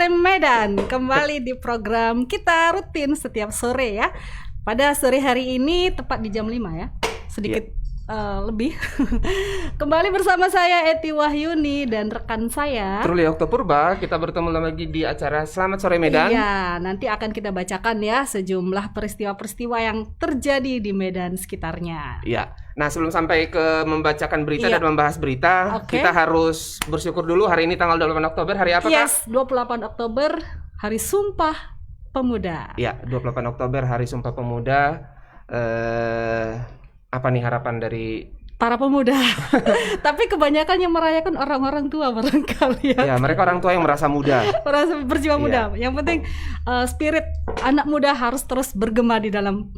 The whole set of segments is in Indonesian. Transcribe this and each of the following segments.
Sore Medan, kembali di program kita rutin setiap sore ya. Pada sore hari ini tepat di jam 5 ya, sedikit lebih. Kembali bersama saya Eti Wahyuni dan rekan saya Truly Oktopurba. Kita bertemu lagi di acara Selamat Sore Medan. Iya, nanti akan kita bacakan ya sejumlah peristiwa-peristiwa yang terjadi di Medan sekitarnya. Iya. Nah, sebelum sampai ke membacakan berita dan membahas berita, kita harus bersyukur dulu. Hari ini tanggal 28 Oktober, hari apa, Kak? 28 Oktober, Hari Sumpah Pemuda. Iya, 28 Oktober, Hari Sumpah Pemuda. Apa nih harapan dari para pemuda? Tapi kebanyakan yang merayakan orang-orang tua barangkali ya. Ya, mereka orang tua yang merasa muda. Merasa berjiwa muda. Yang penting spirit anak muda harus terus bergema di dalam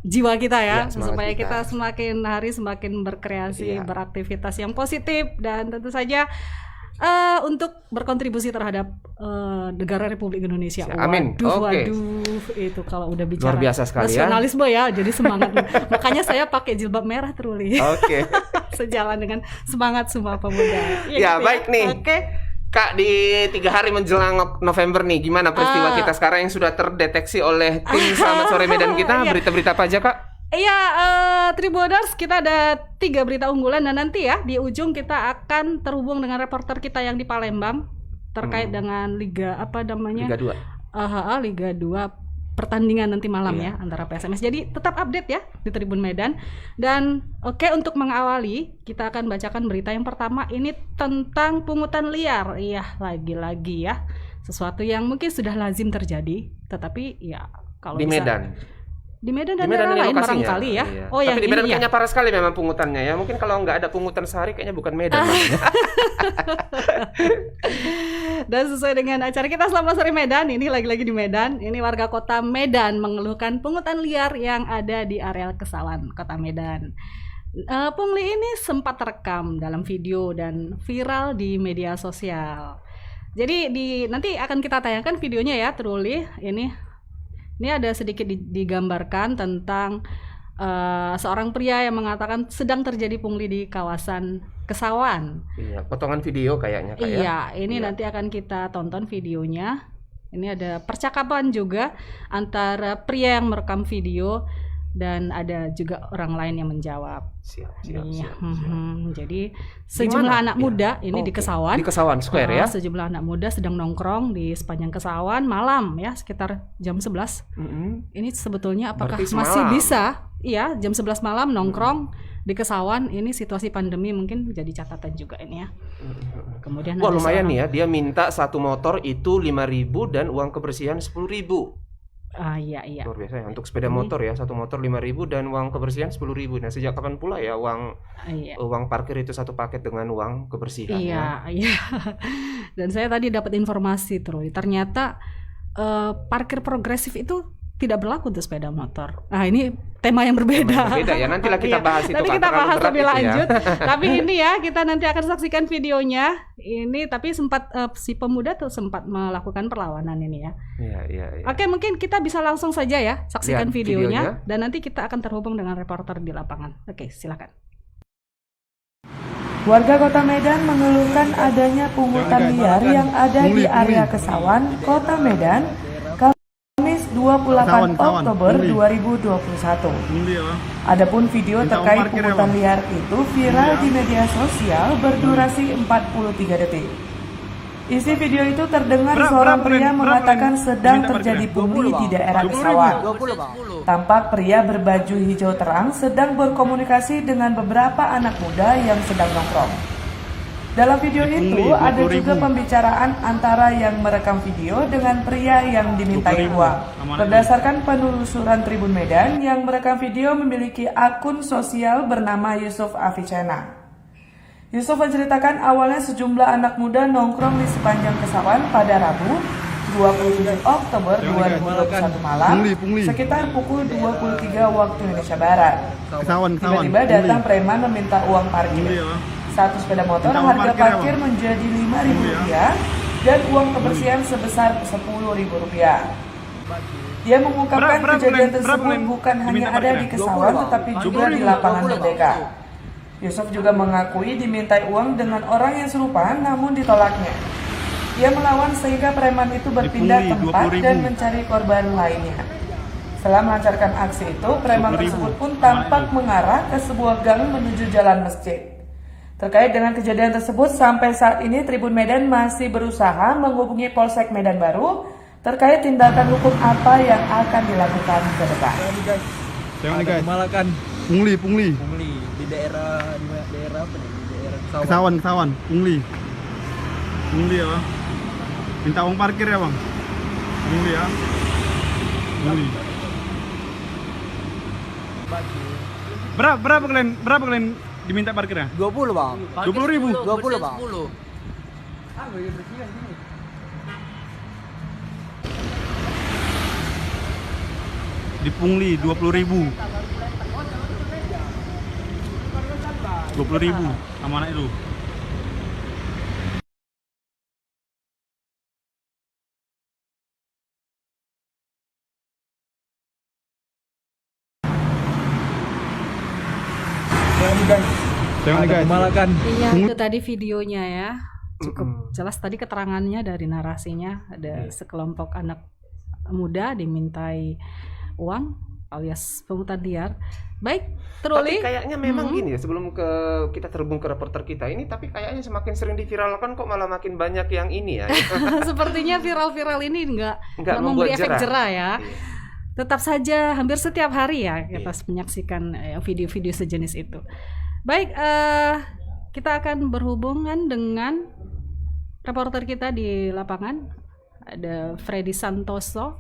jiwa kita ya, supaya kita semakin hari semakin berkreasi, beraktivitas yang positif dan tentu saja untuk berkontribusi terhadap negara Republik Indonesia. Amin. Waduh, itu kalau udah bicara luar biasa sekali nasionalisme ya, jadi semangat. Makanya saya pakai jilbab merah Truly. Oke. Sejalan dengan semangat Sumpah Pemuda. Ya, baik nih. Kak, di 3 hari menjelang November nih, gimana peristiwa kita sekarang yang sudah terdeteksi oleh tim Selamat Sore Medan kita? Berita-berita apa aja, Kak? Iya, Tribuners, kita ada 3 berita unggulan dan nanti ya di ujung kita akan terhubung dengan reporter kita yang di Palembang terkait dengan Liga apa namanya? Liga 2. Liga 2 pertandingan nanti malam ya antara PSMS. Jadi tetap update ya di Tribun Medan. Dan untuk mengawali kita akan bacakan berita yang pertama ini tentang pungutan liar. Iya, lagi-lagi ya. Sesuatu yang mungkin sudah lazim terjadi, tetapi ya kalau di Medan. Di Medan dan daerah lain barangkali ya. Iya. Tapi di Medan kayaknya parah sekali memang pungutannya ya. Mungkin kalau nggak ada pungutan sehari kayaknya bukan Medan. Dan sesuai dengan acara kita Selamat Sore Medan, ini lagi-lagi di Medan. Ini warga kota Medan mengeluhkan pungutan liar yang ada di areal Kesawan, kota Medan. Pungli ini sempat terekam dalam video dan viral di media sosial. Jadi nanti akan kita tayangkan videonya ya, Truly. Ini ada sedikit digambarkan tentang seorang pria yang mengatakan sedang terjadi pungli di kawasan Kesawan. Iya, potongan video kayaknya Kak. Iya, ini nanti akan kita tonton videonya. Ini ada percakapan juga antara pria yang merekam video dan ada juga orang lain yang menjawab. Siap. Jadi sejumlah anak muda ini di Kesawan. Di Kesawan Square ya. Sejumlah anak muda sedang nongkrong di sepanjang Kesawan malam ya, sekitar jam 11. Ini sebetulnya apakah masih bisa? Iya, jam 11 malam nongkrong di Kesawan. Ini situasi pandemi mungkin jadi catatan juga ini ya. Kemudian lumayan nih ya, dia minta satu motor itu 5.000 dan uang kebersihan 10.000. Iya. Luar biasa ya, untuk sepeda motor ya, satu motor 5.000 dan uang kebersihan 10.000. Nah, sejak kapan pula ya uang parkir itu satu paket dengan uang kebersihan? Iya. Dan saya tadi dapat informasi ternyata parkir progresif itu tidak berlaku untuk sepeda motor. Nah, ini tema yang berbeda. Beda ya, nantilah kita bahas itu. Nanti kita bahas lebih lanjut. Tapi ini ya, kita nanti akan saksikan videonya. Ini tapi sempat si pemuda tuh sempat melakukan perlawanan ini ya. Iya. Oke, mungkin kita bisa langsung saja ya saksikan videonya dan nanti kita akan terhubung dengan reporter di lapangan. Oke, silakan. Warga Kota Medan mengeluhkan adanya pungutan liar yang ada di area Kesawan, Kota Medan, Kamis 28 Oktober 2021. Adapun video terkait pungutan liar itu viral di media sosial berdurasi 43 detik. Isi video itu terdengar seorang pria mengatakan sedang terjadi pungli di daerah Kesawan. Tampak pria berbaju hijau terang sedang berkomunikasi dengan beberapa anak muda yang sedang nongkrong. Dalam video itu ada juga pembicaraan antara yang merekam video dengan pria yang dimintai uang. Berdasarkan penelusuran Tribun Medan, yang merekam video memiliki akun sosial bernama Yusuf Avicenna. Yusuf menceritakan awalnya sejumlah anak muda nongkrong di sepanjang Kesawan pada Rabu 27 Oktober 2021 malam sekitar pukul 23 waktu Indonesia Barat. Tiba-tiba datang preman meminta uang parkir. Satu sepeda motor harga parkir menjadi Rp5.000 dan uang kebersihan sebesar Rp10.000. Dia mengungkapkan kejadian tersebut bukan hanya ada di Kesawan tetapi juga di Lapangan Merdeka. Yusuf juga mengakui dimintai uang dengan orang yang serupa namun ditolaknya. Ia melawan sehingga preman itu berpindah Dipungli, tempat 20.000. dan mencari korban lainnya. Setelah melancarkan aksi itu, preman 20.000. tersebut pun tampak mengarah ke sebuah gang menuju jalan masjid. Terkait dengan kejadian tersebut, sampai saat ini Tribun Medan masih berusaha menghubungi Polsek Medan Baru terkait tindakan hukum apa yang akan dilakukan ke depan. Tengok nih guys. Malakan Pungli. Pungli di daerah apa nih? Di daerah Kesawan. Pungli ya bang. Minta uang parkir ya bang. Pungli ya. Pungli. Berapa kalian diminta parkirnya? 20 bang. 20.000. 20 bang. Di Pungli 20.000. 20.000 sama anak itu. Tengok nih guys. Malakan Iya, itu tadi videonya ya. Cukup jelas tadi keterangannya dari narasinya. Ada sekelompok anak muda dimintai uang alias pungutan liar. Baik, Truli. Tapi kayaknya memang gini ya, sebelum kita terhubung ke reporter kita ini, tapi kayaknya semakin sering diviralkan kok malah makin banyak yang ini ya. Sepertinya viral-viral ini Nggak nggak memberi membuat efek jerah. jerah ya. Iya. Tetap saja hampir setiap hari ya kita menyaksikan video-video sejenis itu. Baik, kita akan berhubungan dengan reporter kita di lapangan. Ada Freddy Santoso.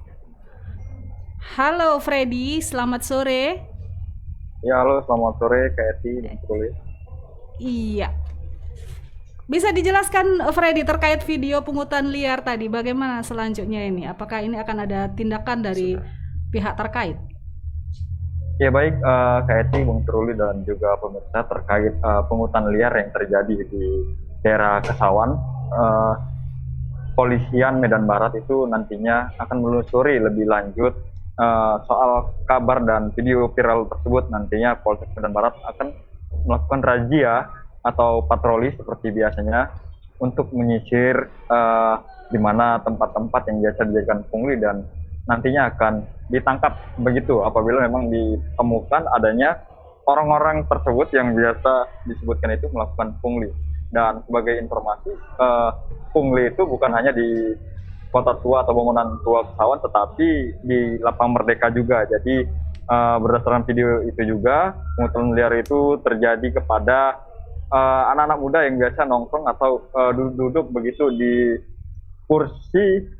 Halo Freddy, selamat sore. Ya, halo, selamat sore Kak Eti dan Truli. Iya. Bisa dijelaskan Freddy terkait video pungutan liar tadi, bagaimana selanjutnya ini? Apakah ini akan ada tindakan dari pihak terkait? Ya baik, Kak Eti, Bung Truli dan juga pemirsa terkait pungutan liar yang terjadi di daerah Kesawan. Polisian Medan Barat itu nantinya akan menelusuri lebih lanjut soal kabar dan video viral tersebut. Nantinya Polsek Medan Barat akan melakukan razia atau patroli seperti biasanya untuk menyisir di mana tempat-tempat yang biasa dijadikan pungli, dan nantinya akan ditangkap begitu apabila memang ditemukan adanya orang-orang tersebut yang biasa disebutkan itu melakukan pungli. Dan sebagai informasi, pungli itu bukan hanya di Kota Tua atau bangunan tua Kesawan, tetapi di Lapang Merdeka juga. Jadi berdasarkan video itu juga, pungutan liar itu terjadi kepada anak-anak muda yang biasa nongkrong atau duduk begitu di kursi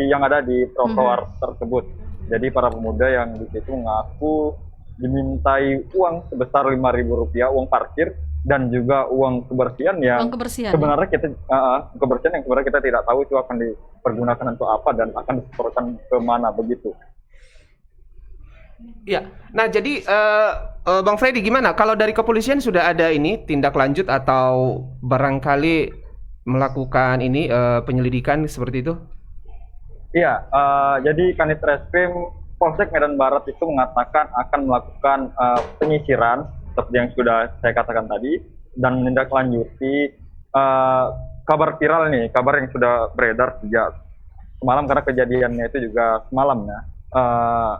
yang ada di trotoar tersebut. Jadi para pemuda yang di situ mengaku dimintai uang sebesar Rp5.000, uang parkir, dan juga uang kebersihan yang sebenarnya kita kebersihan yang sebenarnya kita tidak tahu itu akan dipergunakan untuk apa dan akan disetorkan ke mana begitu. Ya, nah jadi Bang Freddy gimana? Kalau dari kepolisian sudah ada ini tindak lanjut atau barangkali melakukan ini penyelidikan seperti itu? Iya, jadi Kanit Reskrim Polsek Medan Barat itu mengatakan akan melakukan penyisiran seperti yang sudah saya katakan tadi, dan menindaklanjuti kabar viral nih, kabar yang sudah beredar sejak semalam karena kejadiannya itu juga semalam ya,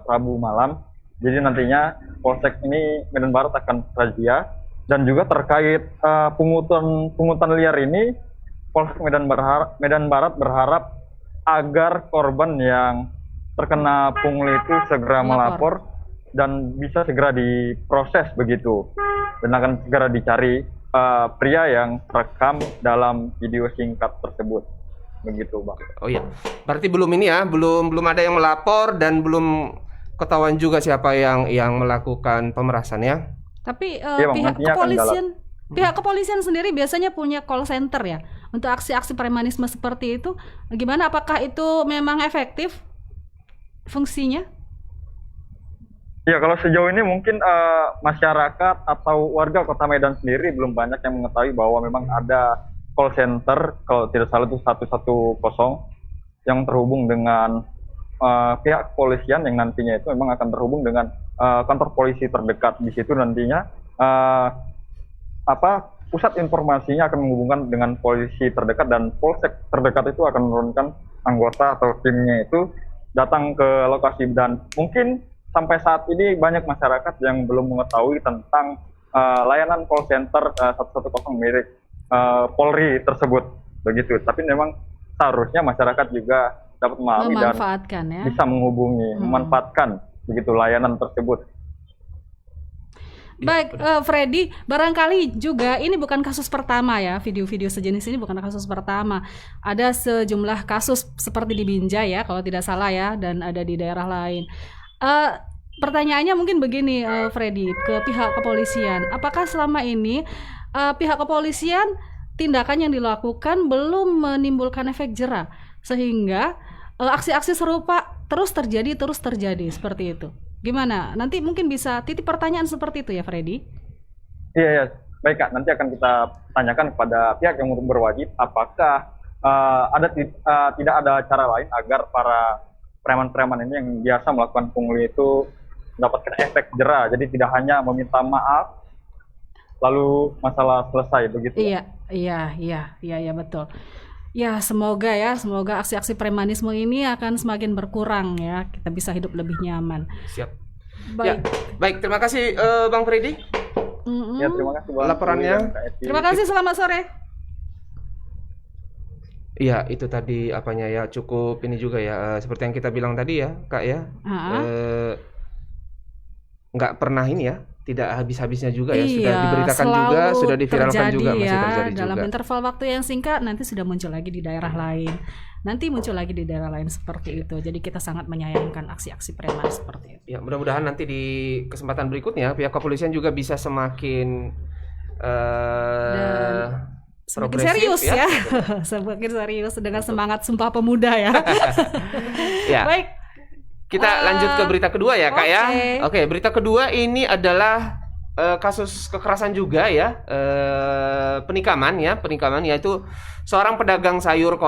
Rabu malam. Jadi nantinya Polsek ini Medan Barat akan razia, dan juga terkait pungutan liar ini Polsek Medan Barat berharap agar korban yang terkena pungli itu segera melapor dan bisa segera diproses begitu, dan akan segera dicari pria yang terekam dalam video singkat tersebut begitu, Bang. Oh iya, berarti belum ini ya, belum ada yang melapor dan belum ketahuan juga siapa yang melakukan pemerasan ya. Tapi Bang, pihak kepolisian sendiri biasanya punya call center ya untuk aksi-aksi premanisme seperti itu. Gimana, apakah itu memang efektif fungsinya? Ya, kalau sejauh ini mungkin masyarakat atau warga Kota Medan sendiri belum banyak yang mengetahui bahwa memang ada call center, kalau tidak salah itu 110 yang terhubung dengan pihak kepolisian, yang nantinya itu memang akan terhubung dengan kantor polisi terdekat. Di situ nantinya pusat informasinya akan menghubungkan dengan polisi terdekat, dan polsek terdekat itu akan menurunkan anggota atau timnya itu datang ke lokasi. Dan mungkin sampai saat ini banyak masyarakat yang belum mengetahui tentang layanan call center 110 milik Polri tersebut begitu. Tapi memang seharusnya masyarakat juga dapat memahami dan Memanfaatkan ya. bisa menghubungi, memanfaatkan begitu layanan tersebut. Baik, Freddy, barangkali juga ini bukan kasus pertama ya, video-video sejenis ini bukan kasus pertama. Ada sejumlah kasus seperti di Binjai ya, kalau tidak salah ya, dan ada di daerah lain. Pertanyaannya mungkin begini, Freddy, ke pihak kepolisian. Apakah selama ini pihak kepolisian tindakan yang dilakukan belum menimbulkan efek jera, sehingga aksi-aksi serupa terus terjadi seperti itu? Gimana? Nanti mungkin bisa titip pertanyaan seperti itu ya, Freddy? Iya, ya. Baik Kak, nanti akan kita tanyakan kepada pihak yang berwajib apakah tidak ada cara lain agar para preman-preman ini yang biasa melakukan pungli itu mendapatkan efek jera. Jadi tidak hanya meminta maaf lalu masalah selesai begitu. Iya, betul. Ya, semoga aksi-aksi premanisme ini akan semakin berkurang ya. Kita bisa hidup lebih nyaman. Siap. Baik. Ya, baik, terima kasih Bang Freddy. Ya, terima kasih Bang. Laporannya. Terima kasih, selamat sore. Iya, itu tadi apanya ya, cukup ini juga ya, seperti yang kita bilang tadi ya, Kak ya. Nggak pernah ini ya, tidak habis-habisnya juga ya, sudah diberitakan juga, sudah diviralkan juga, masih terjadi juga. Dalam interval waktu yang singkat, nanti sudah muncul lagi di daerah lain. Seperti itu. Jadi kita sangat menyayangkan aksi-aksi preman seperti itu. Ya, mudah-mudahan nanti di kesempatan berikutnya pihak kepolisian juga bisa semakin semakin serius ya. Semakin serius dengan semangat Sumpah Pemuda ya. Ya. Baik. Kita lanjut ke berita kedua ya, Kak ya. Oke, berita kedua ini adalah kasus kekerasan juga ya, penikaman yaitu seorang pedagang sayur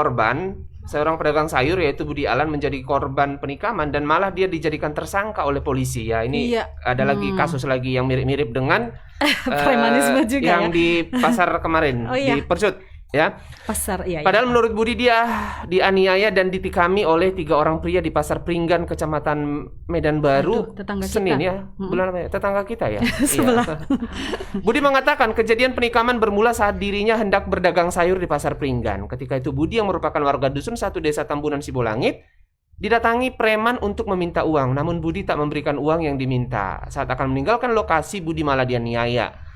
yaitu Budi Alan menjadi korban penikaman dan malah dia dijadikan tersangka oleh polisi ya. Ini ada lagi kasus lagi yang mirip-mirip dengan premanisme juga yang di pasar kemarin di Percut ya. Padahal menurut Budi dia dianiaya dan ditikami oleh 3 orang pria di Pasar Pringgan, Kecamatan Medan Baru, Senin ya. Bulan apa ya? Tetangga kita ya. Iya. Budi mengatakan kejadian penikaman bermula saat dirinya hendak berdagang sayur di Pasar Pringgan. Ketika itu Budi yang merupakan warga dusun 1 desa Tambunan Sibolangit didatangi preman untuk meminta uang. Namun Budi tak memberikan uang yang diminta. Saat akan meninggalkan lokasi, Budi malah dianiaya.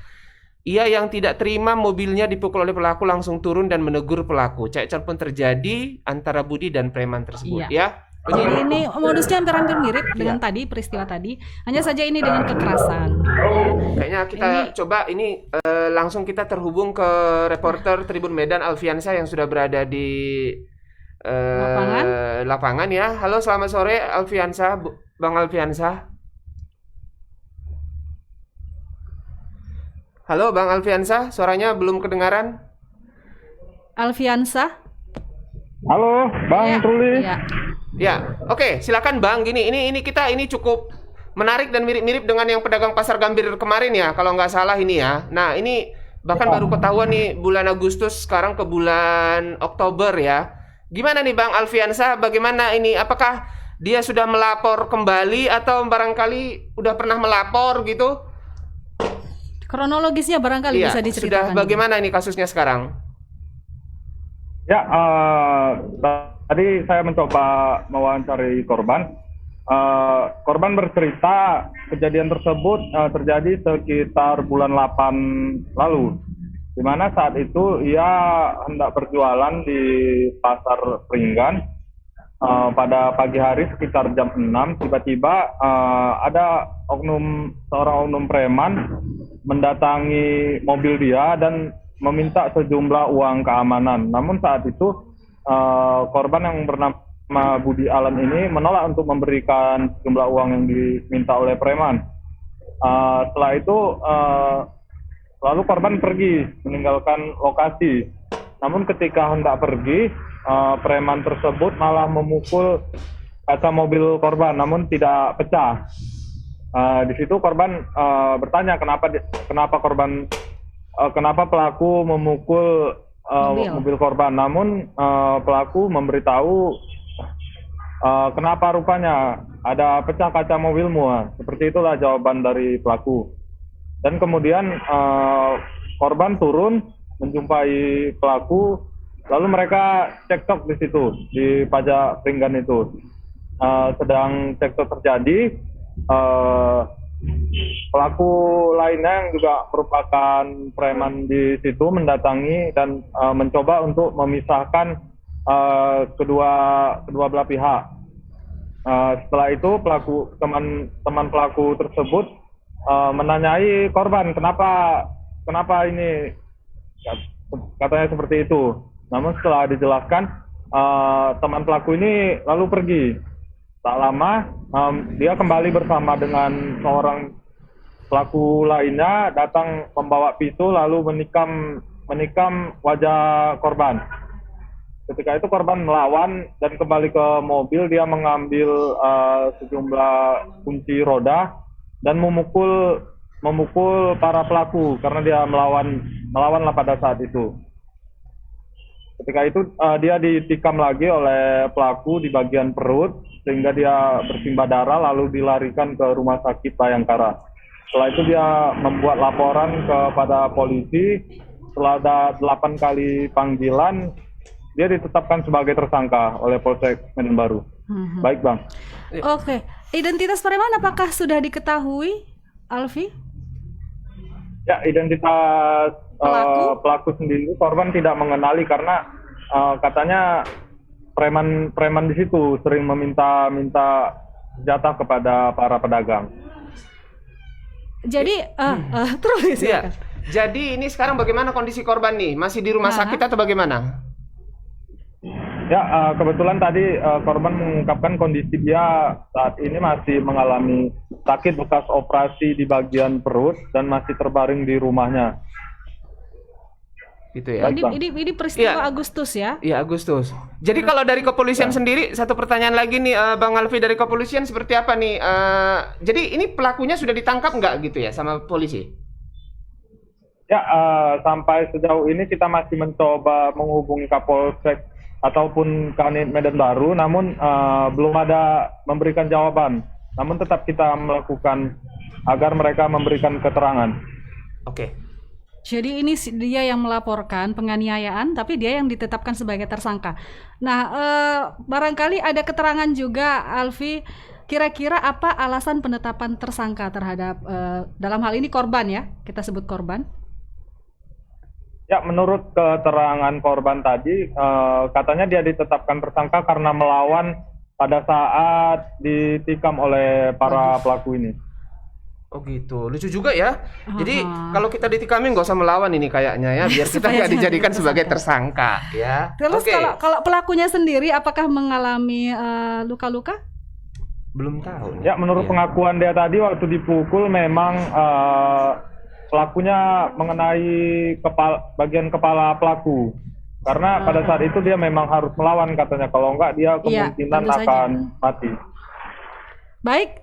Ia yang tidak terima mobilnya dipukul oleh pelaku langsung turun dan menegur pelaku. Cekcok pun terjadi antara Budi dan preman tersebut ya. Jadi ini modusnya hampir mirip dengan tadi peristiwa tadi. Hanya saja ini dengan kekerasan. Kayaknya kita coba ini langsung kita terhubung ke reporter Tribun Medan Alfiansyah yang sudah berada di lapangan ya. Halo, selamat sore Alfiansyah, Bang Alfiansyah. Halo Bang Alfiansyah, suaranya belum kedengaran. Alfiansyah. Halo, Bang Truli. Ya, oke, silakan Bang. Ini kita cukup menarik dan mirip-mirip dengan yang pedagang pasar Gambir kemarin ya, kalau nggak salah ini ya. Nah, ini bahkan baru ketahuan nih bulan Agustus, sekarang ke bulan Oktober ya. Gimana nih Bang Alfiansyah? Bagaimana ini? Apakah dia sudah melapor kembali atau barangkali udah pernah melapor gitu? Kronologisnya barangkali bisa diceritakan. Sudah bagaimana ini kasusnya sekarang? Ya, tadi saya mencoba mewawancari korban. Korban bercerita kejadian tersebut terjadi sekitar bulan 8 lalu, di mana saat itu ia hendak berjualan di Pasar Pringgan. Pada pagi hari sekitar jam 6 tiba-tiba ada seorang oknum preman mendatangi mobil dia dan meminta sejumlah uang keamanan. Namun saat itu korban yang bernama Budi Alan ini menolak untuk memberikan sejumlah uang yang diminta oleh preman. Setelah itu lalu korban pergi meninggalkan lokasi. Namun ketika hendak pergi, preman tersebut malah memukul kaca mobil korban, namun tidak pecah. Di situ korban bertanya kenapa korban kenapa pelaku memukul mobil korban. Namun pelaku memberitahu kenapa rupanya ada pecah kaca mobilmu. Seperti itulah jawaban dari pelaku. Dan kemudian korban turun menjumpai pelaku, lalu mereka cekcok di situ di pajak Pringgan itu. Sedang cekcok terjadi, pelaku lainnya yang juga merupakan preman di situ mendatangi dan mencoba untuk memisahkan kedua belah pihak. Setelah itu teman pelaku tersebut menanyai korban kenapa ini, katanya seperti itu. Namun setelah dijelaskan, teman pelaku ini lalu pergi. Tak lama dia kembali bersama dengan seorang pelaku lainnya, datang membawa pisau lalu menikam wajah korban. Ketika itu korban melawan dan kembali ke mobil. Dia mengambil sejumlah kunci roda dan memukul para pelaku karena dia melawanlah pada saat itu. Ketika itu dia ditikam lagi oleh pelaku di bagian perut sehingga dia bersimbah darah, lalu dilarikan ke rumah sakit Bayangkara. Setelah itu dia membuat laporan kepada polisi. Setelah ada 8 kali panggilan, dia ditetapkan sebagai tersangka oleh Polsek Medan Baru. Baik, Bang. Oke. Identitas preman apakah sudah diketahui, Alfi? Ya, identitas pelaku sendiri korban tidak mengenali karena katanya preman di situ sering meminta jatah kepada para pedagang. Jadi terus ya. Jadi ini sekarang bagaimana kondisi korban nih? Masih di rumah sakit atau bagaimana? Ya, kebetulan tadi korban mengungkapkan kondisi dia saat ini masih mengalami sakit bekas operasi di bagian perut dan masih terbaring di rumahnya. Gitu ya. Ini peristiwa Agustus ya? Iya, Agustus. Jadi kalau dari kepolisian sendiri, satu pertanyaan lagi nih, Bang Alfi, dari kepolisian seperti apa nih? Jadi ini pelakunya sudah ditangkap nggak gitu ya sama polisi? Ya, sampai sejauh ini kita masih mencoba menghubungi Kapolsek ataupun Kanit Medan Baru, namun belum ada memberikan jawaban. Namun tetap kita melakukan agar mereka memberikan keterangan. Oke. Jadi ini dia yang melaporkan penganiayaan, tapi dia yang ditetapkan sebagai tersangka. Nah, barangkali ada keterangan juga, Alfi, kira-kira apa alasan penetapan tersangka terhadap dalam hal ini korban ya, kita sebut korban? Ya, menurut keterangan korban tadi, katanya dia ditetapkan tersangka karena melawan pada saat ditikam oleh para pelaku ini. Oh gitu, lucu juga ya. Jadi kalau kita ditikamin nggak usah melawan ini kayaknya ya, biar kita nggak dijadikan sebagai tersangka ya. Terus kalau pelakunya sendiri apakah mengalami luka-luka? Belum tahu. Ya, menurut pengakuan dia tadi waktu dipukul memang pelakunya mengenai bagian kepala pelaku. Karena pada saat itu dia memang harus melawan katanya, kalau enggak dia kemungkinan akan mati. Baik,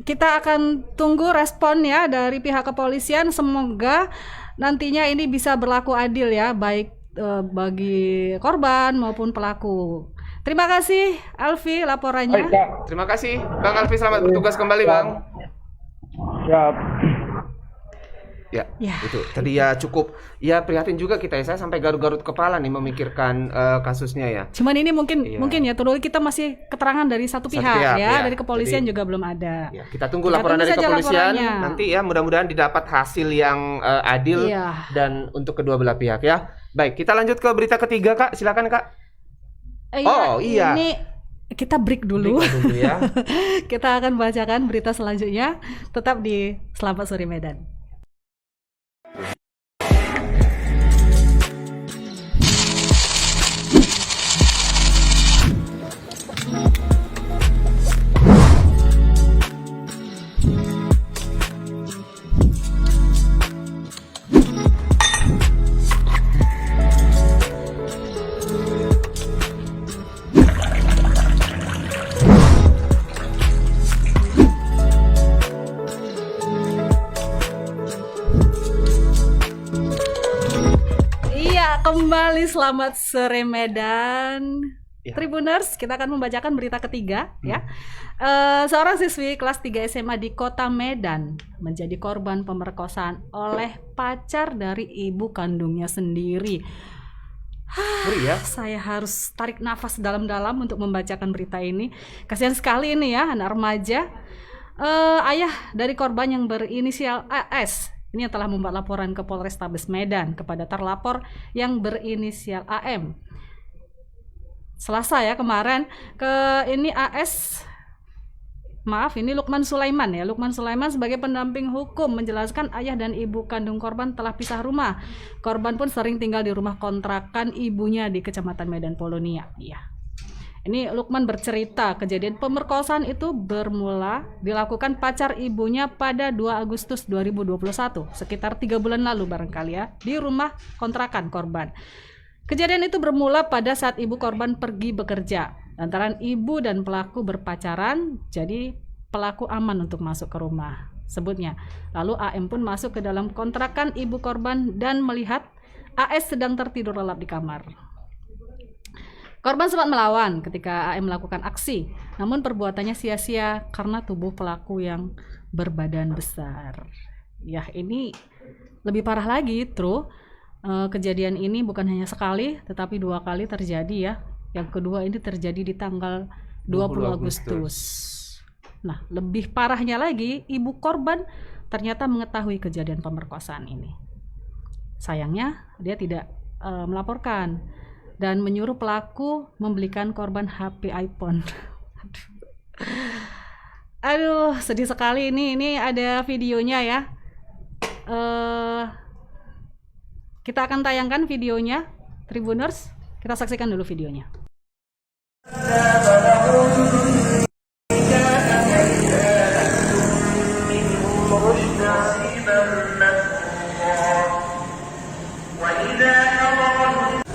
kita akan tunggu respon ya dari pihak kepolisian. Semoga nantinya ini bisa berlaku adil ya, baik bagi korban maupun pelaku. Terima kasih Alfi laporannya. Baik, terima kasih Bang Alfi, selamat bertugas kembali Bang. Ya, itu tadi ya cukup ya prihatin juga kita ya, saya sampai garut-garut kepala nih memikirkan kasusnya ya. Cuman ini mungkin ya terus kita masih keterangan dari satu pihak ya, dari kepolisian. Jadi, juga belum ada. Ya, kita tunggu laporan dari kepolisian nanti ya, mudah-mudahan didapat hasil yang adil dan untuk kedua belah pihak ya. Baik, kita lanjut ke berita ketiga Kak, silakan Kak. Ini kita break dulu ya. Kita akan bacakan berita selanjutnya, tetap di Selamat Sore Medan. Ya, kembali selamat sore Medan. Ya. Tribuners, kita akan membacakan berita ketiga ya. Seorang siswi kelas 3 SMA di Kota Medan menjadi korban pemerkosaan oleh pacar dari ibu kandungnya sendiri. Ya? Saya harus tarik nafas dalam-dalam untuk membacakan berita ini. Kasihan sekali ini ya, anak remaja. Ayah dari korban yang berinisial AS ini yang telah membuat laporan ke Polrestabes Medan kepada terlapor yang berinisial AM. Selasa ya kemarin ini AS, maaf ini Lukman Sulaiman ya. Lukman Sulaiman sebagai pendamping hukum menjelaskan ayah dan ibu kandung korban telah pisah rumah. Korban pun sering tinggal di rumah kontrakan ibunya di Kecamatan Medan Polonia. Iya. Ini Lukman bercerita kejadian pemerkosaan itu bermula dilakukan pacar ibunya pada 2 Agustus 2021, sekitar 3 bulan lalu barangkali ya, di rumah kontrakan korban. Kejadian itu bermula pada saat ibu korban pergi bekerja. Lantaran ibu dan pelaku berpacaran, jadi pelaku aman untuk masuk ke rumah, sebutnya. Lalu AM pun masuk ke dalam kontrakan ibu korban dan melihat AS sedang tertidur lelap di kamar. Korban sempat melawan ketika AM melakukan aksi, namun perbuatannya sia-sia karena tubuh pelaku yang berbadan besar. Ya, ini lebih parah lagi, kejadian ini bukan hanya sekali, tetapi 2 kali terjadi ya. Yang kedua ini terjadi di tanggal 20 Agustus. Nah, lebih parahnya lagi, ibu korban ternyata mengetahui kejadian pemerkosaan ini. Sayangnya, dia tidak melaporkan dan menyuruh pelaku membelikan korban HP iPhone. Aduh, sedih sekali ini. Ini ada videonya ya. Kita akan tayangkan videonya, Tribuners. Kita saksikan dulu videonya.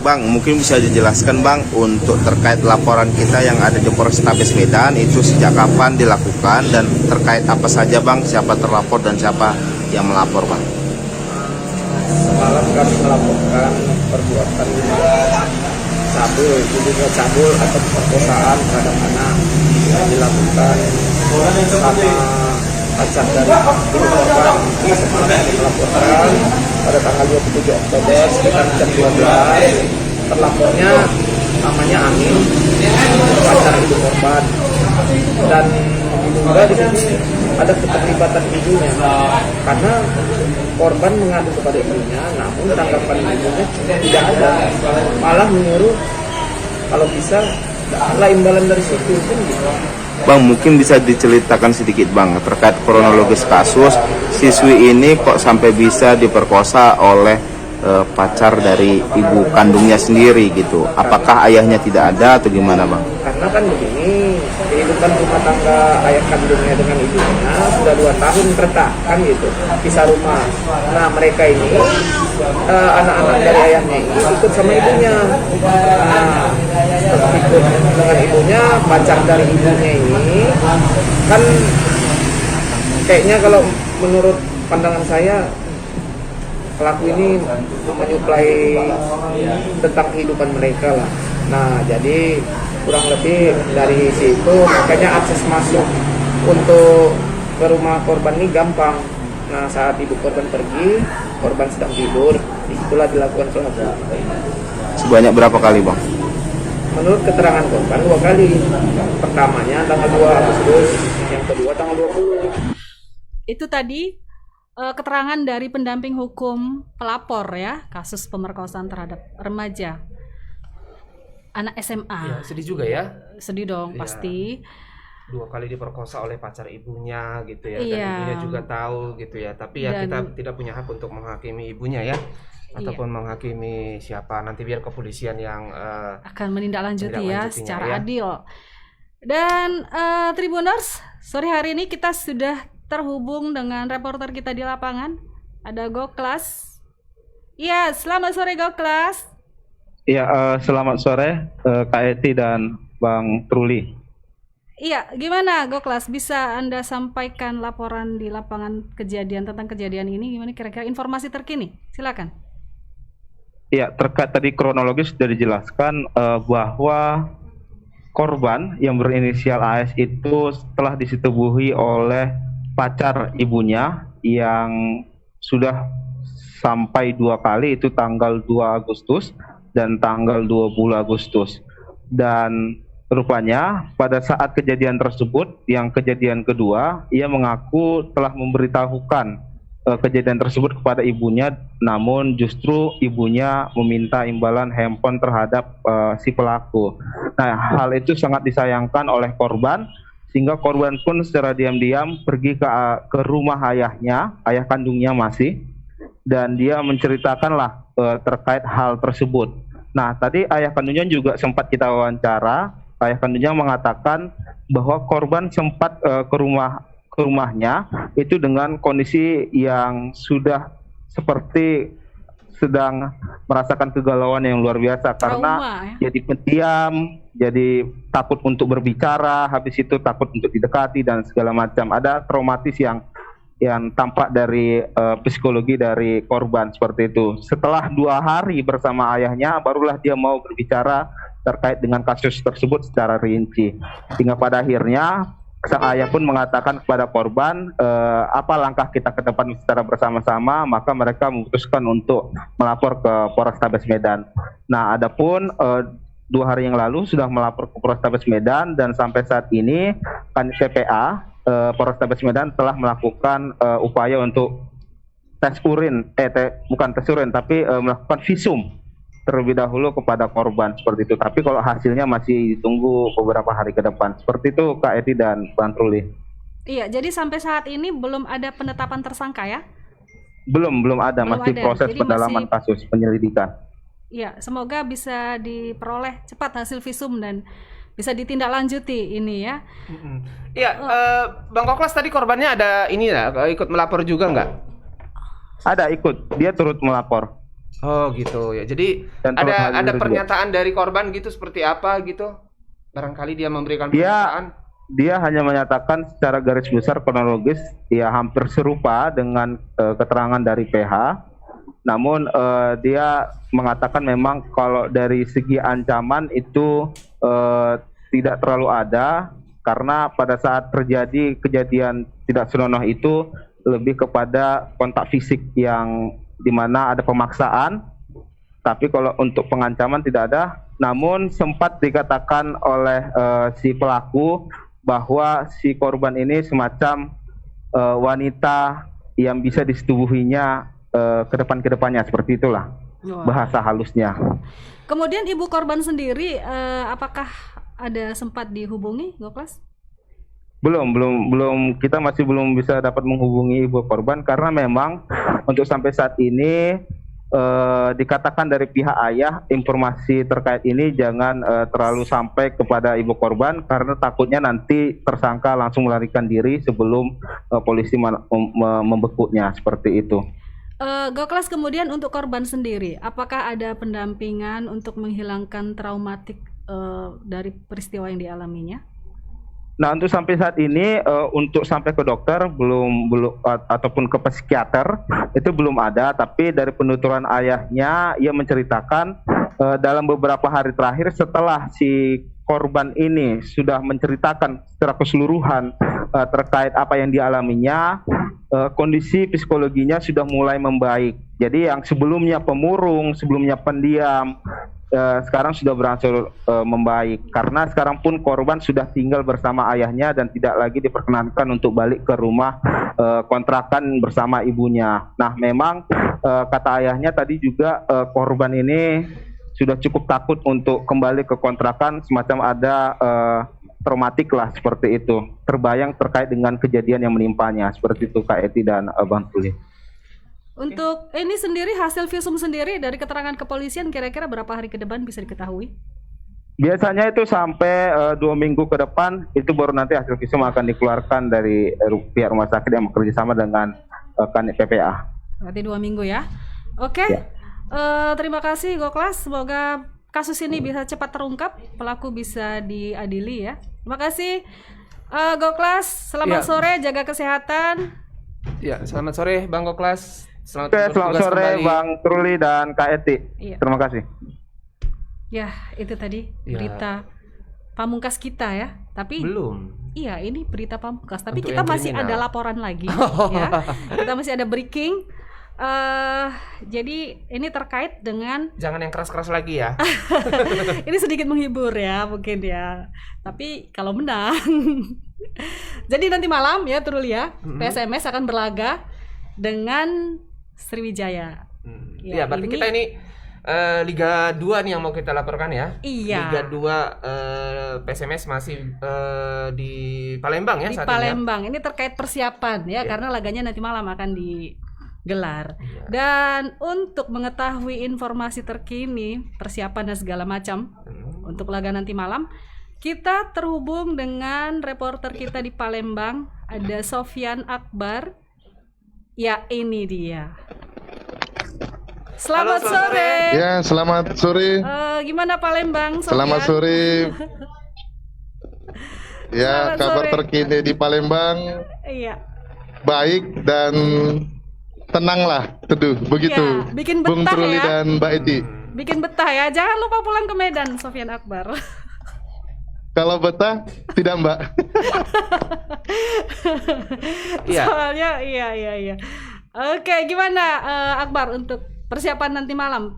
Bang, mungkin bisa dijelaskan Bang untuk terkait laporan kita yang ada di Polrestabes Medan itu sejak kapan dilakukan dan terkait apa saja Bang, siapa terlapor dan siapa yang melapor Bang? Semalam kami melaporkan perbuatan cabul atau perkosaan terhadap anak yang dilakukan sama pacar dari ibu korban. Semalam kami melaporkan pada tanggal 27 Oktober sekitar jam 12. Terlapornya namanya Amin, pacar ibu korban, dan diduga di sini ada keterlibatan ibunya karena korban mengadu kepada ibunya, namun tanggapan ibunya tidak ada, malah menyuruh kalau bisa lah imbalan dari situ pun gitu. Bang, mungkin bisa diceritakan sedikit Bang terkait kronologis kasus siswi ini kok sampai bisa diperkosa oleh pacar dari ibu kandungnya sendiri gitu. Apakah ayahnya tidak ada atau gimana Bang? Karena kan begini, kehidupan rumah tangga ayah kandungnya dengan ibunya sudah 2 tahun retak kan gitu, pisah rumah. Nah mereka ini anak-anak dari ayahnya ini ikut sama ibunya. Nah ikut dengan ibunya, pacar dari ibunya ini kan kayaknya kalau menurut pandangan saya pelaku ini menyuplai tentang kehidupan mereka lah. Nah jadi kurang lebih dari situ makanya akses masuk untuk ke rumah korban ini gampang. Nah saat ibu korban pergi, korban sedang tidur, disitulah dilakukan pelaku. Sebanyak berapa kali Bang? Menurut keterangan korban 2 kali. Pertamanya tanggal 2 Agustus, yang kedua tanggal 20. Itu tadi keterangan dari pendamping hukum pelapor ya kasus pemerkosaan terhadap remaja anak SMA. Ya, sedih juga ya. Sedih dong ya, pasti. 2 kali diperkosa oleh pacar ibunya gitu ya, dan ibunya juga tahu gitu ya. Tapi ya kita tidak punya hak untuk menghakimi ibunya ya, ataupun menghakimi siapa. Nanti biar kepolisian yang akan menindaklanjuti ya secara adil. Dan Tribuners, sore hari ini kita sudah terhubung dengan reporter kita di lapangan, ada Goklas. Iya, selamat sore Goklas. Iya, selamat sore Kak Eti dan Bang Truli. Iya, gimana Goklas? Bisa Anda sampaikan laporan di lapangan kejadian tentang kejadian ini? Gimana kira-kira informasi terkini? Silakan. Ya, terkait tadi kronologis sudah dijelaskan bahwa korban yang berinisial AS itu telah disetubuhi oleh pacar ibunya yang sudah sampai 2 kali, itu tanggal 2 Agustus dan tanggal 20 Agustus. Dan rupanya pada saat kejadian tersebut, yang kejadian kedua, ia mengaku telah memberitahukan kejadian tersebut kepada ibunya, namun justru ibunya meminta imbalan handphone terhadap si pelaku. Nah, hal itu sangat disayangkan oleh korban, sehingga korban pun secara diam-diam pergi ke rumah ayahnya, ayah kandungnya masih, dan dia menceritakanlah terkait hal tersebut. Nah, tadi ayah kandungnya juga sempat kita wawancara. Ayah kandungnya mengatakan bahwa korban sempat ke rumahnya itu dengan kondisi yang sudah seperti sedang merasakan kegalauan yang luar biasa, karena jadi pendiam, jadi takut untuk berbicara, habis itu takut untuk didekati dan segala macam. Ada traumatis yang tampak dari psikologi dari korban seperti itu. Setelah 2 hari bersama ayahnya, barulah dia mau berbicara terkait dengan kasus tersebut secara rinci. Hingga pada akhirnya sang ayah pun mengatakan kepada korban, apa langkah kita ke depan secara bersama-sama, maka mereka memutuskan untuk melapor ke Polrestabes Medan. Nah, adapun 2 hari yang lalu sudah melapor ke Polrestabes Medan, dan sampai saat ini kan PPA Polrestabes Medan telah melakukan upaya untuk tes urin, bukan tes urin, tapi melakukan visum terlebih dahulu kepada korban seperti itu. Tapi kalau hasilnya masih ditunggu beberapa hari ke depan. Seperti itu Kak Eti dan Bang Truli. Iya, jadi sampai saat ini belum ada penetapan tersangka ya? Belum ada, masih proses jadi pendalaman kasus penyelidikan. Iya, semoga bisa diperoleh cepat hasil visum dan bisa ditindaklanjuti ini ya. Iya, Bang Koklas tadi korbannya ada ini ya, ikut melapor juga nggak? Ada ikut, dia turut melapor. Oh gitu ya. Jadi ada pernyataan dari korban gitu seperti apa gitu? Barangkali dia memberikan pernyataan. Dia hanya menyatakan secara garis besar kronologis ya hampir serupa dengan keterangan dari PH. Namun dia mengatakan memang kalau dari segi ancaman itu tidak terlalu ada, karena pada saat terjadi kejadian tidak senonoh itu lebih kepada kontak fisik yang dimana ada pemaksaan, tapi kalau untuk pengancaman tidak ada. Namun sempat dikatakan oleh si pelaku bahwa si korban ini semacam wanita yang bisa disetubuhinya ke depannya, seperti itulah bahasa halusnya. Kemudian ibu korban sendiri apakah ada sempat dihubungi, Goklas? Belum, kita masih belum bisa dapat menghubungi ibu korban, karena memang untuk sampai saat ini dikatakan dari pihak ayah informasi terkait ini jangan terlalu sampai kepada ibu korban, karena takutnya nanti tersangka langsung melarikan diri sebelum polisi membekuknya, seperti itu. Goklas, kemudian untuk korban sendiri, apakah ada pendampingan untuk menghilangkan traumatik dari peristiwa yang dialaminya? Nah, untuk sampai saat ini untuk sampai ke dokter belum ataupun ke psikiater itu belum ada, tapi dari penuturan ayahnya ia menceritakan dalam beberapa hari terakhir setelah si korban ini sudah menceritakan secara keseluruhan terkait apa yang dialaminya, kondisi psikologinya sudah mulai membaik. Jadi yang sebelumnya pemurung, sebelumnya pendiam, sekarang sudah berangsur membaik, karena sekarang pun korban sudah tinggal bersama ayahnya dan tidak lagi diperkenankan untuk balik ke rumah kontrakan bersama ibunya. Nah, memang kata ayahnya tadi juga korban ini sudah cukup takut untuk kembali ke kontrakan, semacam ada traumatik lah seperti itu, terbayang terkait dengan kejadian yang menimpanya, seperti itu Kak Eti dan Bang Tuli. Untuk ini sendiri, hasil visum sendiri dari keterangan kepolisian kira-kira berapa hari ke depan bisa diketahui? Biasanya itu sampai 2 minggu ke depan, itu baru nanti hasil visum akan dikeluarkan dari pihak rumah sakit yang bekerja sama dengan Kanit PPA. Berarti 2 minggu ya? Oke. Ya. Terima kasih Goklas, semoga kasus ini bisa cepat terungkap, pelaku bisa diadili ya. Terima kasih Goklas, selamat sore, jaga kesehatan. Ya, selamat sore Bang Goklas. Selamat sore Bang Truli dan Kak Eti. Iya. Terima kasih. Ya, itu tadi berita pamungkas kita ya. Tapi belum. Iya, ini berita pamungkas. Tapi Untuk kita yang masih kriminal. ada laporan lagi ya. Kita masih ada breaking. Jadi ini terkait dengan Jangan yang keras-keras lagi ya. ini sedikit menghibur ya mungkin ya. Tapi kalau menang. Jadi nanti malam ya Truli ya, PSMS akan berlaga dengan Sriwijaya. Iya, berarti kita ini Liga 2 nih yang mau kita laporkan ya. Iya. Liga 2 PSMS masih di Palembang ya Di saat Palembang. Ini terkait persiapan ya, karena laganya nanti malam akan digelar. Dan untuk mengetahui informasi terkini, persiapan dan segala macam untuk laga nanti malam, kita terhubung dengan reporter kita di Palembang, ada Sofyan Akbar. Ya, ini dia. Selamat sore. Ya, selamat sore. Gimana Palembang, Sofyan? Selamat sore. Ya, Selamat kabar sore. terkini di Palembang Iya. baik dan tenanglah, teduh. Begitu. Ya, bikin Bung betah Truli ya. dan Mbak Eti. Bikin betah ya. Jangan lupa pulang ke Medan, Sofyan Akbar. Kalau betah, tidak Mbak. Iya. Soalnya iya. Oke, gimana Akbar untuk persiapan nanti malam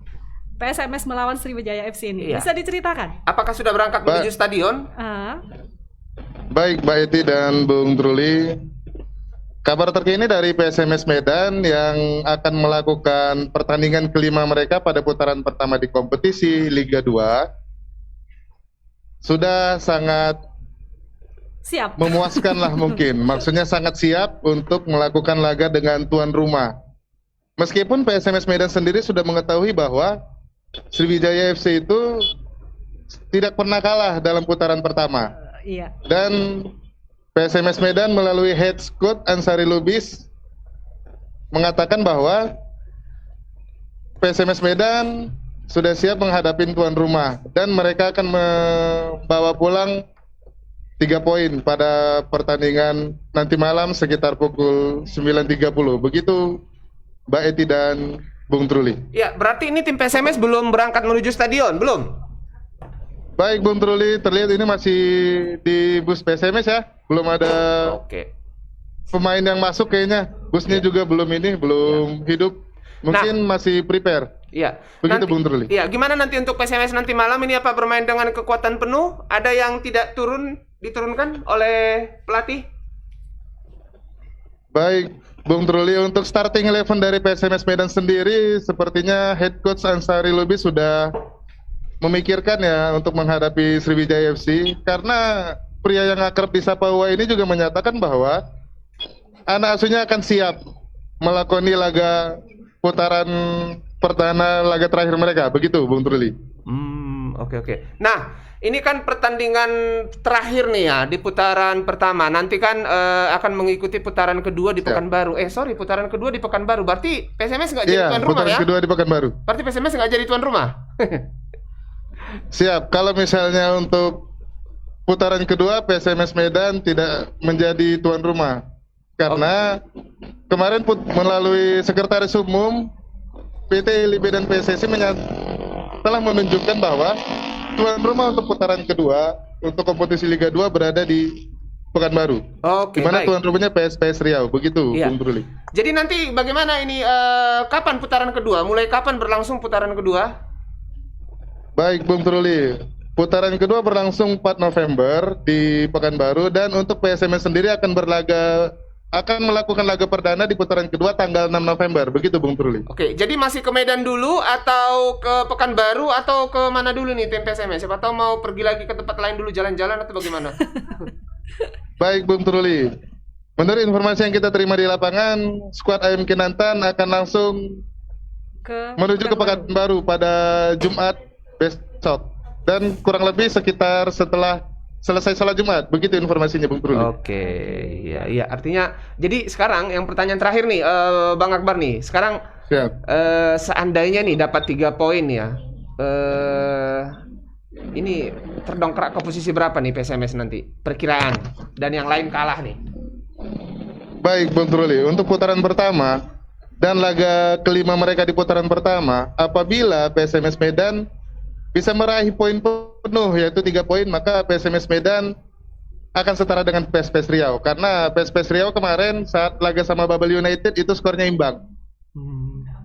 PSMS melawan Sriwijaya FC ini? Iya. Bisa diceritakan? Apakah sudah berangkat menuju stadion? Baik Mbak Eti dan Bung Truli. Kabar terkini dari PSMS Medan yang akan melakukan pertandingan kelima mereka pada putaran pertama di kompetisi Liga 2 sudah sangat siap, memuaskan lah mungkin. Maksudnya sangat siap untuk melakukan laga dengan tuan rumah. Meskipun PSMS Medan sendiri sudah mengetahui bahwa Sriwijaya FC itu tidak pernah kalah dalam putaran pertama. Iya. Dan PSMS Medan melalui head coach Ansari Lubis mengatakan bahwa PSMS Medan sudah siap menghadapi tuan rumah dan mereka akan membawa pulang 3 poin pada pertandingan nanti malam sekitar pukul 9.30. Begitu Mbak Eti dan Bung Truli. Ya, berarti ini tim PSMS belum berangkat menuju stadion, belum? Baik Bung Truli, terlihat ini masih di bus PSMS ya. Belum ada pemain yang masuk kayaknya. Busnya juga belum hidup. Mungkin masih prepare. Iya. Begitu Bung Truli. Iya, gimana nanti untuk PSMS nanti malam ini, apa bermain dengan kekuatan penuh? Ada yang tidak diturunkan oleh pelatih? Baik, Bung Truli, untuk starting 11 dari PSMS Medan sendiri sepertinya head coach Ansari Lubis sudah memikirkan ya untuk menghadapi Sriwijaya FC, karena pria yang akrab di Sapauwa ini juga menyatakan bahwa anak asuhnya akan siap melakoni laga putaran pertama, laga terakhir mereka. Begitu Bung Truli. Oke. Nah, ini kan pertandingan terakhir nih ya di putaran pertama. Nanti kan akan mengikuti putaran kedua di Pekanbaru. Putaran kedua di Pekanbaru. Berarti PSMS nggak jadi tuan rumah ya? Putaran kedua di Pekanbaru. Berarti PSMS nggak jadi tuan rumah? Siap. Kalau misalnya untuk putaran kedua PSMS Medan tidak menjadi tuan rumah. Karena kemarin melalui Sekretaris Umum PT LIB dan PSSI telah menunjukkan bahwa tuan rumah untuk putaran kedua untuk kompetisi Liga 2 berada di Pekanbaru. Oke, di mana baik. tuan rumahnya PSPS Riau. Begitu Iya. Bung Truli. Jadi nanti bagaimana ini, kapan putaran kedua? Mulai kapan berlangsung putaran kedua? Baik Bung Truli, putaran kedua berlangsung 4 November di Pekanbaru, dan untuk PSMS sendiri akan melakukan laga perdana di putaran kedua tanggal 6 November. Begitu Bung Truli. Oke, jadi masih ke Medan dulu atau ke Pekanbaru atau ke mana dulu nih tim PSMS? Siapa tahu mau pergi lagi ke tempat lain dulu, jalan-jalan atau bagaimana? Baik Bung Truli, menurut informasi yang kita terima di lapangan, skuad Ayam Kinantan akan langsung menuju ke Pekanbaru pada Jumat besok, dan kurang lebih sekitar setelah selesai sholat Jumat. Begitu informasinya Bung Truli. Oke, ya artinya jadi sekarang yang pertanyaan terakhir nih, Bang Akbar nih. Sekarang seandainya nih dapat 3 poin ya, ini terdongkrak ke posisi berapa nih PSMS nanti? Perkiraan, dan yang lain kalah nih. Baik Bung Truli, untuk putaran pertama dan laga kelima mereka di putaran pertama, apabila PSMS Medan bisa meraih poin penuh yaitu 3 poin, maka PSMS Medan akan setara dengan PSPS Riau, karena PSPS Riau kemarin saat laga sama Babel United itu skornya imbang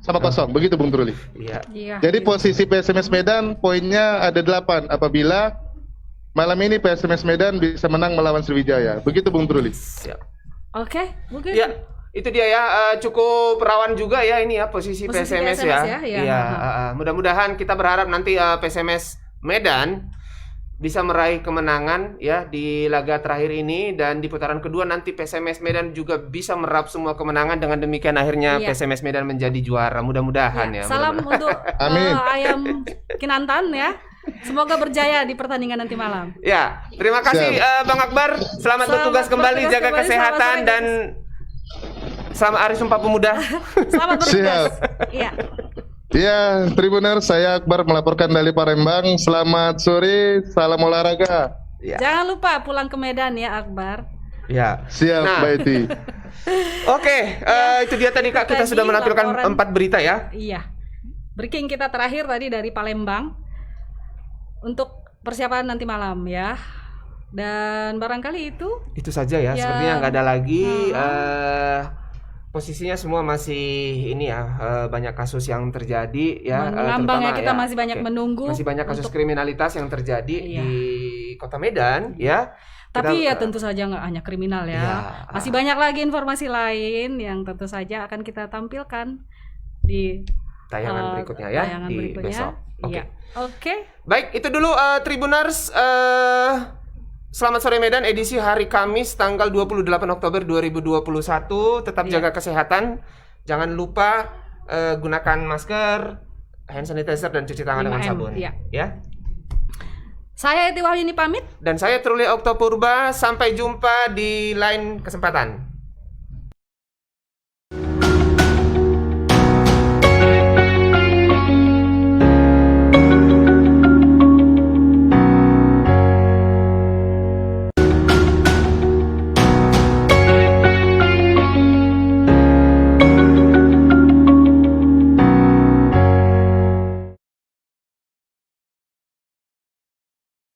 sama kosong, begitu Bung Truli. Iya. Jadi posisi PSMS Medan poinnya ada 8 apabila malam ini PSMS Medan bisa menang melawan Sriwijaya, begitu Bung Truli. Oke, mungkin. Ya, itu dia ya, cukup rawan juga ya ini ya posisi PSMS ya. Iya, mudah-mudahan kita berharap nanti PSMS Medan bisa meraih kemenangan ya di laga terakhir ini, dan di putaran kedua nanti PSMS Medan juga bisa merap semua kemenangan, dengan demikian akhirnya PSMS Medan menjadi juara. Mudah-mudahan ya. Salam untuk Ayam Kinantan ya. Semoga berjaya di pertandingan nanti malam. Ya, terima kasih Bang Akbar. Selamat bertugas kembali, jaga kesehatan dan selamat Hari Sumpah Pemuda. Selamat bertugas. Iya. Ya, Tribuners, saya Akbar melaporkan dari Palembang. Selamat sore, salam olahraga. Ya. Jangan lupa pulang ke Medan ya, Akbar. Ya. Siap, Mbak Iti. Oke, itu dia tadi Kak, kita sudah menampilkan 4 berita ya. Iya. Breaking kita terakhir tadi dari Palembang untuk persiapan nanti malam ya. Dan barangkali itu saja ya. Sepertinya nggak ada lagi. Posisinya semua masih ini ya, banyak kasus yang terjadi ya, mengambang ya, kita masih banyak menunggu, masih banyak kasus kriminalitas yang terjadi di Kota Medan ya. Tapi ya tentu saja nggak hanya kriminal ya, masih banyak lagi informasi lain yang tentu saja akan kita tampilkan di tayangan berikutnya ya, di besok. Oke. Baik, itu dulu Tribuners. Selamat sore Medan, edisi hari Kamis tanggal 28 Oktober 2021. Tetap jaga kesehatan. Jangan lupa gunakan masker, hand sanitizer, dan cuci tangan dengan sabun. Ya. Saya Eti Wahyuni pamit. Dan saya Truli Oktopurba. Sampai jumpa di lain kesempatan.